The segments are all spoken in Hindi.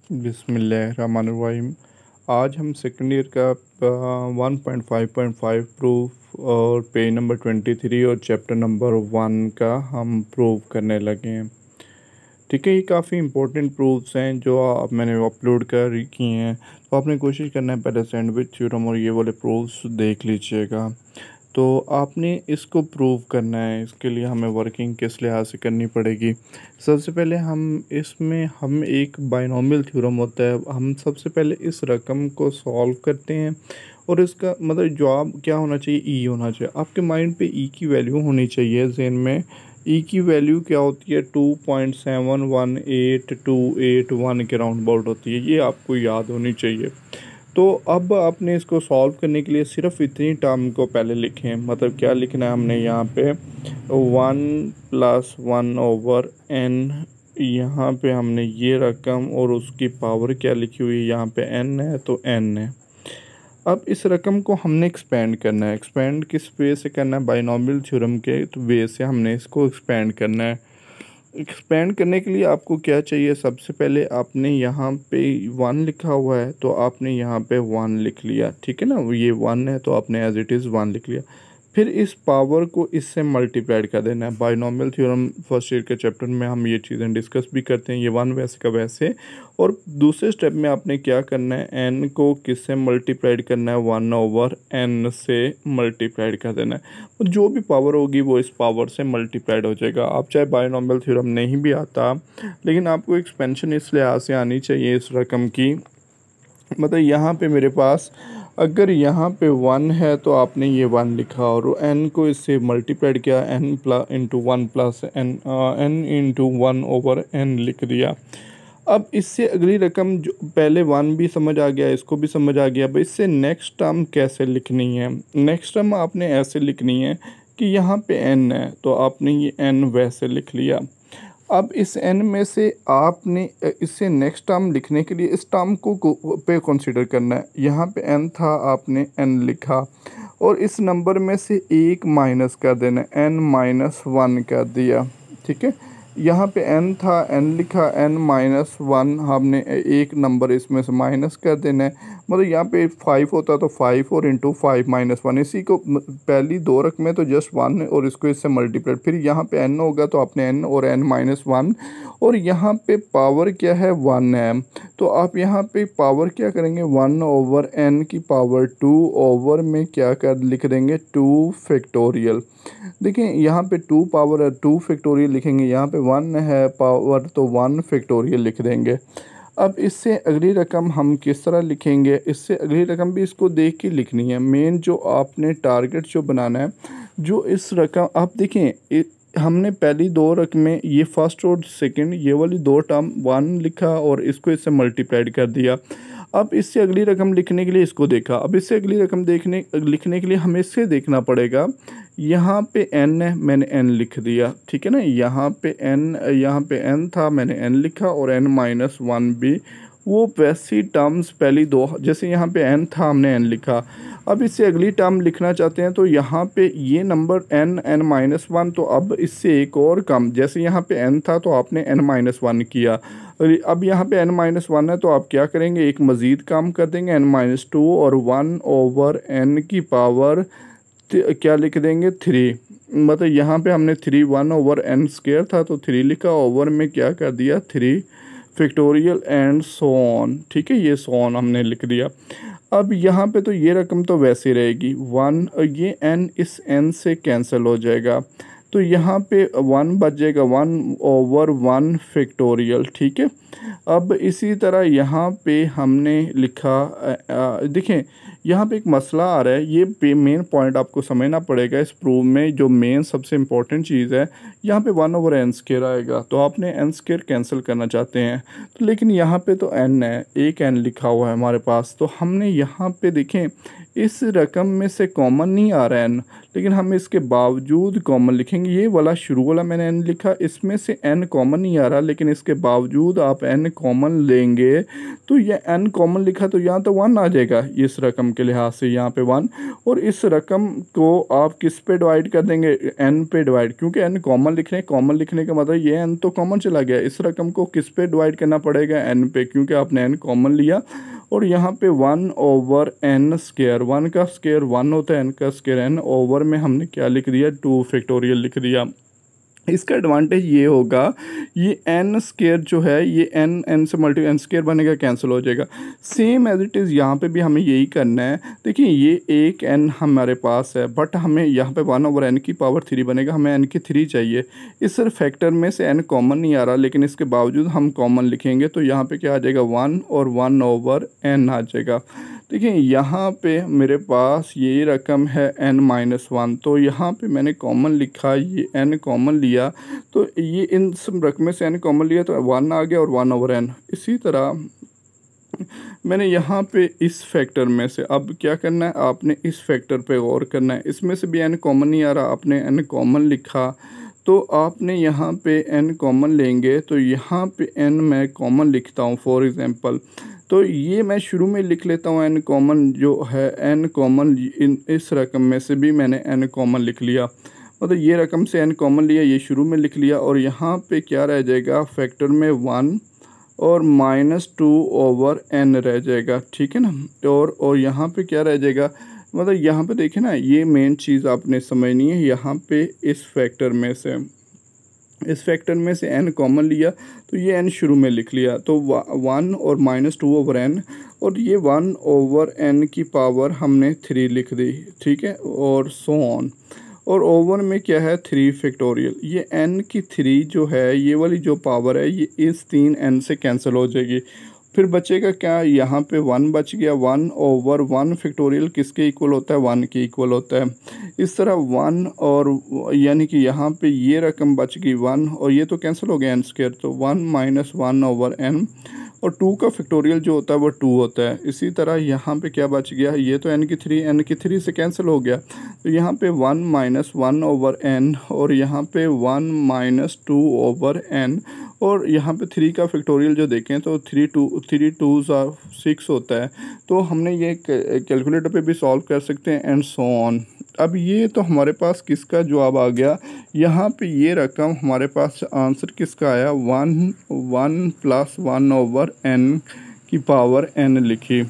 बिस्मिल्लाहिर्रहमानिर्रहीम। आज हम सेकेंड ईयर का 1.5.5 प्रूफ और पेज नंबर 23 और चैप्टर नंबर 1 का हम प्रूव करने लगे हैं। ठीक है, ये काफ़ी इंपॉर्टेंट प्रूफ्स हैं जो मैंने अपलोड कर किए हैं। तो आपने कोशिश करना है पहले सैंडविच थ्योरम और ये वाले प्रूफ्स देख लीजिएगा। तो आपने इसको प्रूव करना है, इसके लिए हमें वर्किंग किस लिहाज से करनी पड़ेगी। सबसे पहले हम एक बाइनोमियल थ्योरम होता है, हम सबसे पहले इस रकम को सॉल्व करते हैं और इसका मतलब जवाब क्या होना चाहिए, ई होना चाहिए। आपके माइंड पे ई की वैल्यू होनी चाहिए जहन में। ई की वैल्यू क्या होती है, 2.718281 के राउंड अबाउट होती है, ये आपको याद होनी चाहिए। तो अब आपने इसको सॉल्व करने के लिए सिर्फ इतनी टर्म को पहले लिखें। मतलब क्या लिखना है हमने यहाँ पे 1+1/n, यहाँ पे हमने ये रकम और उसकी पावर क्या लिखी हुई है, यहाँ पे n है तो n है। अब इस रकम को हमने एक्सपेंड करना है। एक्सपेंड किस वे से करना है, बाइनोमियल थ्योरम के वे से हमने इसको एक्सपेंड करना है। एक्सपेंड करने के लिए आपको क्या चाहिए, सबसे पहले आपने यहाँ पे 1 लिखा हुआ है तो आपने यहाँ पे 1 लिख लिया, ठीक है ना। ये 1 है तो आपने एज इट इज़ 1 लिख लिया। फिर इस पावर को इससे मल्टीप्लाइड कर देना है। बाइनोमियल थ्योरम फर्स्ट ईयर के चैप्टर में हम ये चीज़ें डिस्कस भी करते हैं, ये 1 वैसे का वैसे। और दूसरे स्टेप में आपने क्या करना है, n को किससे मल्टीप्लाइड करना है, 1/n से मल्टीप्लाइड कर देना है। और जो भी पावर होगी वो इस पावर से मल्टीप्लाइड हो जाएगा। आप चाहे बाइनोमियल थ्योरम नहीं भी आता, लेकिन आपको एक्सपेंशन इस लिहाज से आनी चाहिए इस रकम की। मतलब यहाँ पे मेरे पास अगर यहाँ पे 1 है तो आपने ये 1 लिखा और n को इससे मल्टीप्लाइड किया, n/1 लिख दिया। अब इससे अगली रकम, जो पहले 1 भी समझ आ गया, इसको भी समझ आ गया। अब इससे नेक्स्ट टर्म कैसे लिखनी है, नेक्स्ट टर्म आपने ऐसे लिखनी है कि यहाँ पे n है तो आपने ये n वैसे लिख लिया। अब इस n में से आपने इससे नेक्स्ट टर्म लिखने के लिए इस टर्म को पे कंसीडर करना है। यहाँ पे n था, आपने n लिखा और इस नंबर में से 1 माइनस कर देना, n-1 कर दिया, ठीक है। यहाँ पे n था, n लिखा, n-1 हमने एक नंबर इसमें से माइनस कर देना है। मतलब यहाँ पे 5 होता तो 5 और इंटू 5-1, इसी को पहली दो रकमें तो जस्ट 1 और इसको इससे मल्टीप्लाइड। फिर यहाँ पे n होगा तो आपने n और n-1 और यहाँ पे पावर क्या है, 1 है तो आप यहाँ पे पावर क्या करेंगे, 1/n की पावर 2 ओवर में क्या कर लिख देंगे, 2 फैक्टोरियल। देखिए यहाँ पे 2 पावर है, 2 फैक्टोरियल लिखेंगे, यहाँ पे 1 है पावर तो 1 फैक्टोरियल लिख देंगे। अब इससे अगली रकम हम किस तरह लिखेंगे, इससे अगली रकम भी इसको देख के लिखनी है। मेन जो आपने टारगेट जो बनाना है, जो इस रकम आप देखें, हमने पहली दो रकमें, ये फर्स्ट और सेकंड, ये वाली दो टर्म 1 लिखा और इसको इससे मल्टीप्लाइड कर दिया। अब इससे अगली रकम लिखने के लिए इसको देखा। अब इससे अगली रकम लिखने के लिए हमें इससे देखना पड़ेगा। यहाँ पे n है, मैंने n लिख दिया, ठीक है ना। यहाँ पे n था, मैंने n लिखा और n-1 भी वो वैसी टर्म्स पहली दो, जैसे यहाँ पे n था हमने n लिखा। अब इससे अगली टर्म लिखना चाहते हैं तो यहाँ पे ये नंबर n-1, तो अब इससे एक और कम, जैसे यहाँ पे n था तो आपने n-1 किया। अब यहाँ पे n-1 है तो आप क्या करेंगे, एक मज़ीद काम कर देंगे, n-2 और 1/n की पावर क्या लिख देंगे, 3। मतलब यहाँ पे हमने 3 1/n² था तो 3 लिखा, ओवर में क्या कर दिया, 3 फैक्टोरियल एंड सो ऑन, ठीक है। ये सो ऑन हमने लिख दिया। अब यहाँ पे तो ये रकम तो वैसे रहेगी 1, ये n इस n से कैंसिल हो जाएगा तो यहाँ पे 1 बच जाएगा, 1/1 फैक्टोरियल, ठीक है। अब इसी तरह यहाँ पे हमने लिखा, देखें यहाँ पे एक मसला आ रहा है, ये मेन पॉइंट आपको समझना पड़ेगा इस प्रूफ में। जो मेन सबसे इम्पोर्टेंट चीज़ है, यहाँ पे 1/n² आएगा तो आपने n² कैंसिल करना चाहते हैं तो, लेकिन यहाँ पे तो n है, एक n लिखा हुआ है हमारे पास, तो हमने यहाँ पे देखें इस रकम में से कॉमन नहीं आ रहा है n, लेकिन हम इसके बावजूद कॉमन लिखेंगे। ये वाला शुरू वाला मैंने n लिखा, इसमें से n कॉमन नहीं आ रहा, लेकिन इसके बावजूद आप n कॉमन लेंगे तो ये n कॉमन लिखा तो यहाँ तो 1 आ जाएगा इस रकम के लिहाज से, यहाँ पे 1। और इस रकम को आप किस पे डिवाइड कर देंगे, n पे डिवाइड, क्योंकि n कॉमन लिख रहे हैं। कॉमन लिखने का मतलब ये n तो कॉमन चला गया, इस रकम को किस पे डिवाइड करना पड़ेगा, n पे, क्योंकि आपने n कॉमन लिया। और यहाँ पे 1/n², 1 का स्क्वायर 1 होता है, n का स्क्वायर n, ओवर में हमने क्या लिख दिया, 2 फैक्टोरियल लिख दिया। इसका एडवांटेज ये होगा, ये n स्क्वायर जो है ये n से मल्टी n स्क्वायर बनेगा, कैंसिल हो जाएगा। सेम एज इट इज़ यहाँ पे भी हमें यही करना है। देखिए ये एक n हमारे पास है, बट हमें यहाँ पे 1/n की पावर 3 बनेगा, हमें n की 3 चाहिए। इस फैक्टर में से n कॉमन नहीं आ रहा, लेकिन इसके बावजूद हम कॉमन लिखेंगे तो यहाँ पे क्या आ जाएगा, 1 और 1/n आ जाएगा। देखिए यहाँ पे मेरे पास ये रकम है n-1, तो यहाँ पे मैंने कॉमन लिखा, ये n कॉमन लिया, तो ये इन सब रकम से n कॉमन लिया तो 1 आ गया और 1/n। इसी तरह मैंने यहाँ पे इस फैक्टर में से अब क्या करना है, आपने इस फैक्टर पे गौर करना है। इसमें से भी n कॉमन नहीं आ रहा, आपने n कॉमन लिखा तो आपने यहाँ पे n कॉमन लेंगे, तो यहाँ पे n मैं कॉमन लिखता हूँ फॉर एग्ज़ाम्पल। तो ये मैं शुरू में लिख लेता हूँ n कॉमन जो है, n कॉमन इस रकम में से भी मैंने n कॉमन लिख लिया, मतलब ये रकम से n कॉमन लिया, ये शुरू में लिख लिया। और यहाँ पे क्या रह जाएगा, फैक्टर में 1 और -2/n रह जाएगा, ठीक है ना। और यहाँ पे क्या रह जाएगा, मतलब यहाँ पे देखें ना, ये मेन चीज़ आपने समझनी है। यहाँ पे इस फैक्टर में से n कॉमन लिया तो ये n शुरू में लिख लिया, तो 1 और -2/n, और ये 1/n की पावर हमने 3 लिख दी, ठीक है, और सो ऑन। और ओवर में क्या है, 3 फैक्टोरियल। ये n की 3 जो है, ये वाली जो पावर है, ये इस 3n से कैंसिल हो जाएगी। फिर बचेगा क्या, यहाँ पे 1 बच गया। 1/1 फैक्टोरियल किसके इक्वल होता है, 1 के इक्वल होता है। इस तरह 1 और यानी कि यहाँ पे ये रकम बच गई 1, और ये तो कैंसिल हो गया n², तो 1 - 1/n, और 2 का फैक्टोरियल जो होता है वो 2 होता है। इसी तरह यहाँ पे क्या बच गया, ये तो n की 3 से कैंसिल हो गया, तो यहाँ पे 1 - 1/n, और यहाँ पे 1 - 2/n, और यहाँ पे 3 का फैक्टोरियल जो देखें तो 3 2s 6 होता है। तो हमने ये कैलकुलेटर पे भी सॉल्व कर सकते हैं, एंड सो ऑन। अब ये तो हमारे पास किसका जवाब आ गया, यहाँ पे ये रकम हमारे पास आंसर किसका आया, 1 + 1/n की पावर n लिखी।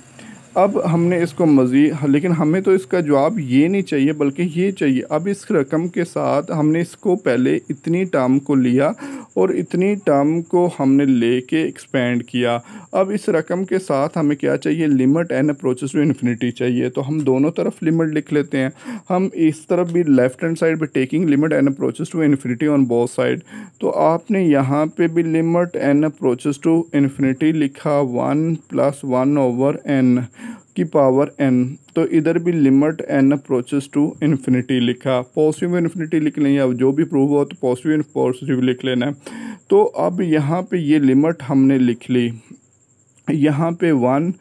अब हमने इसको मज़ीद, लेकिन हमें तो इसका जवाब ये नहीं चाहिए बल्कि ये चाहिए। अब इस रकम के साथ हमने इसको पहले इतनी टर्म को लिया और इतनी टर्म को हमने लेके एक्सपेंड किया। अब इस रकम के साथ हमें क्या चाहिए, limit n approaches to infinity चाहिए। तो हम दोनों तरफ लिमिट लिख लेते हैं। हम इस तरफ भी लेफ्ट हैंड साइड पे taking limit n approaches to infinity on both side, तो आपने यहाँ पे भी limit n approaches to infinity लिखा, 1 + 1/n की पावर n। तो इधर भी limit n approaches to infinity लिखा। पॉजिटिव इन्फिनिटी लिख लें, या जो भी प्रूव हो तो पॉजिटिव लिख लेना है। तो अब यहाँ पे ये लिमिट हमने लिख ली, यहाँ पे 1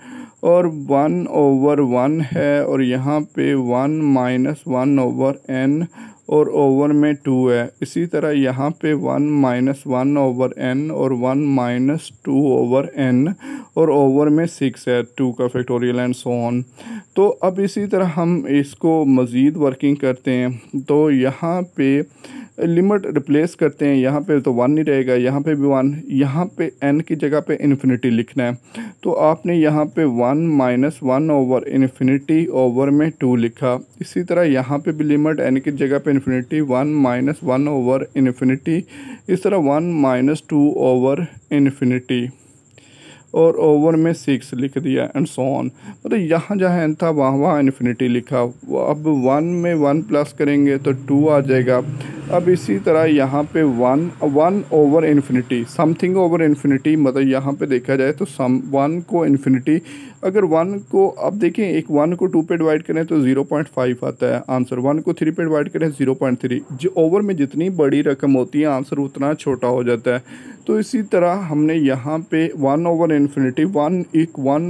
और 1/1 है, और यहाँ पे 1 - 1/n, और ओवर में 2 है। इसी तरह यहाँ पे 1 - 1/n और 1 - 2/n, और ओवर में 6 है, 2 का फैक्टोरियल, एंड सो ऑन। तो अब इसी तरह हम इसको मज़ीद वर्किंग करते हैं, तो यहाँ पे लिमिट रिप्लेस करते हैं। यहाँ पे तो 1 नहीं रहेगा, यहाँ पे भी 1, यहाँ पे n की जगह पे इन्फिनिटी लिखना है। तो आपने यहाँ पे 1 - 1/∞ ओवर में 2 लिखा। इसी तरह यहाँ पे भी लिमिट n की जगह पे इन्फिनिटी, 1 - 1/∞, इस तरह 1 - 2/∞, और ओवर में 6 लिख दिया, एंड सो ऑन। मतलब यहाँ जहाँ n था वहाँ इन्फिनिटी लिखा। अब 1 में 1 प्लस करेंगे तो 2 आ जाएगा, अब इसी तरह यहाँ पे one over infinity, something over infinity, मतलब यहाँ पे देखा जाए तो वन को इन्फिनिटी, अगर वन को अब देखें, एक वन को 2 पे डिवाइड करें तो 0.5 आता है आंसर, वन को 3 पे डिवाइड करें 0.3, जो ओवर में जितनी बड़ी रकम होती है आंसर उतना छोटा हो जाता है। तो इसी तरह हमने यहाँ पे वन ओवर इन्फिनिटी, वन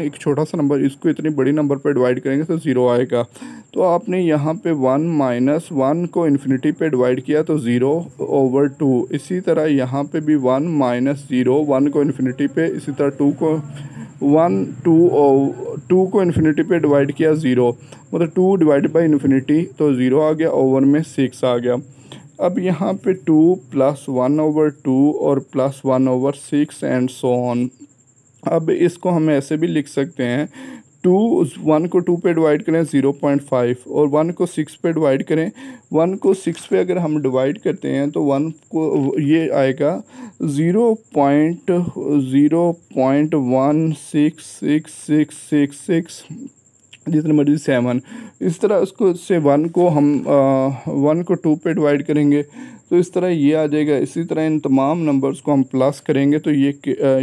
एक छोटा सा नंबर, इसको इतनी बड़ी नंबर पे डिवाइड करेंगे तो 0 आएगा। तो आपने यहाँ पे 1 माइनस 1 को इन्फिनिटी पे डिवाइड किया तो 0/2। इसी तरह यहाँ पे भी 1 माइनस 0, 1 को इन्फिनिटी पे, इसी तरह 2 को इन्फिनिटी पे डिवाइड किया 0, मतलब 2 डिवाइड बाई इन्फिनिटी तो 0 आ गया, ओवर में 6 आ गया। अब यहाँ पे 2 + 1/2 और +1/6 एंड सो ऑन। अब इसको हम ऐसे भी लिख सकते हैं, 1 को 2 पे डिवाइड करें 0.5 और 1 को 6 पे डिवाइड करें, 1 को 6 पे अगर हम डिवाइड करते हैं तो 1 को ये आएगा 0.16666, जितने मर्जी 7। इस तरह उसको से 1 को हम 1 को 2 पे डिवाइड करेंगे तो इस तरह ये आ जाएगा। इसी तरह इन तमाम नंबर्स को हम प्लस करेंगे तो ये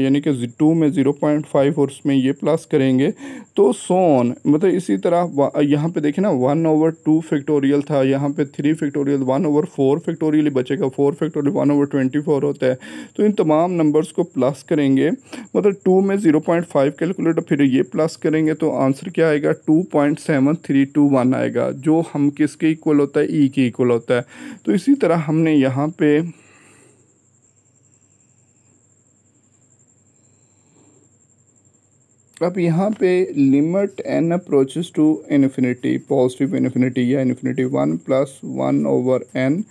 यानी कि 2 में 0.5 और उसमें ये प्लस करेंगे तो सो ऑन, मतलब इसी तरह यहाँ पे देखें ना 1/2 फैक्टोरियल था, यहाँ पे 3 फैक्टोरियल, 1/4 फैक्टोरियल ही बचेगा, 4 फैक्टोरियल 1/24 होता है। तो इन तमाम नंबर्स को प्लस करेंगे, मतलब 2 में 0.5 कैलकुलेट, फिर ये प्लस करेंगे तो आंसर क्या आएगा 2.7321 आएगा, जो हम किसके इक्वल होता है, ई के इक्वल होता है। तो इसी तरह हमने यहाँ पे अब यहाँ पे limit n approaches to infinity, positive infinity या इन्फिनिटी 1 + 1/n,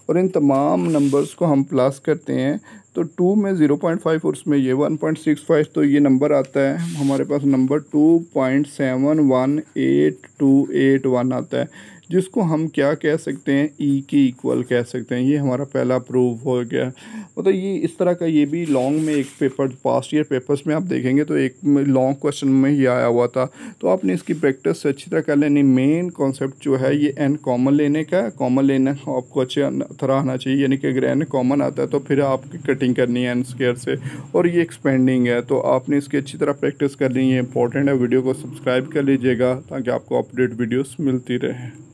और इन तमाम नंबर्स को हम प्लस करते हैं तो 2 में 0.5 और उसमें ये 1.65, तो ये नंबर आता है हमारे पास, नंबर 2.718281 आता है, जिसको हम क्या कह सकते हैं, ई के इक्वल कह सकते हैं। ये हमारा पहला प्रूव हो गया। मतलब ये इस तरह का, ये भी लॉन्ग में एक पेपर, पास्ट ईयर पेपर्स में आप देखेंगे तो एक लॉन्ग क्वेश्चन में ही आया हुआ था, तो आपने इसकी प्रैक्टिस अच्छी तरह कर लेनी। मेन कॉन्सेप्ट जो है ये n कॉमन लेने का, कॉमन लेना आपको अच्छी तरह आना चाहिए, यानी कि अगर n कॉमन आता है तो फिर आपकी कटिंग करनी है n स्क्वायर से, और ये एक्सपेंडिंग है, तो आपने इसकी अच्छी तरह प्रैक्टिस करनी है। इंपॉर्टेंट है, वीडियो को सब्सक्राइब कर लीजिएगा ताकि आपको अपडेट वीडियोस मिलती रहे।